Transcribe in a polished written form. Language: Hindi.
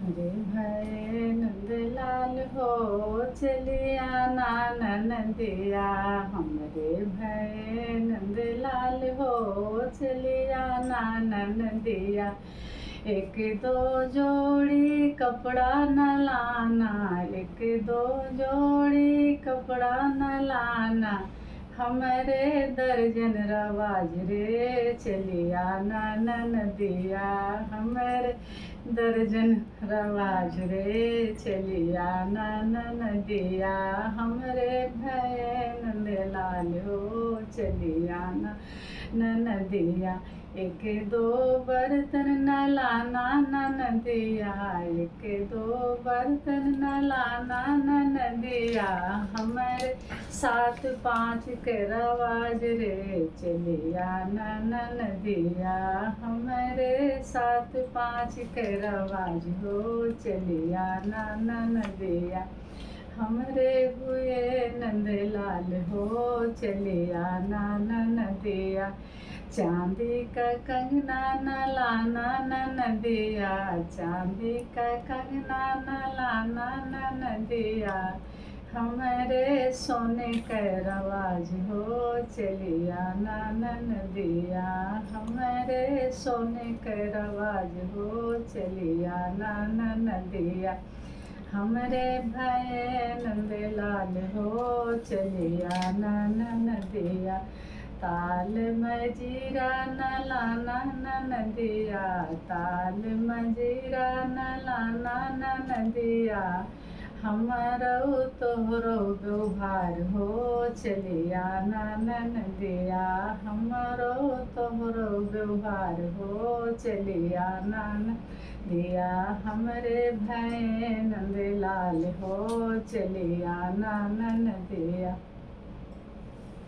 रे भये नंदलाल हो चलिया ननदिया। हमरे भये नंदलाल हो चलिया ननदिया। एक दो जोड़ी कपड़ा न लाना, एक दो जोड़ी कपड़ा न लाना। हमरे दर्जन रवाज रे चलिया ननदिया। हमरे दर्जन रवाज रे चलिया ननदिया। हमरे भये नंदलाल हो चलिया ननदिया। एक दो बर्तन न लाना ननदिया, एक दो बर्तन न लाना ननदिया। हमारे 7-5 के रवाज रे चलिया ननदिया। हमारे 7-5 के रवाज हो चलिया ननदिया। हमरे हुए नंदलाल हो चलिया ननदिया। चांदी का कंगना न लाना ननदिया, चांदी का कंगना न लाना ननदिया। हमरे सोने का रवाज हो चलिया ननदिया। हमरे सोने का रवाज हो चलिया ननदिया। हमरे भये नंदलाल हो चलिया ननदिया। ताल मजीरा न लाना ननदिया, ताल मजीरा न लाना ननदिया। हमरो तोहरो व्यवहार हो चलिया ननदिया। हमरो तोहरो व्यवहार हो चलिया ननदिया। हमरे भये नंदलाल हो चलिया ननदिया।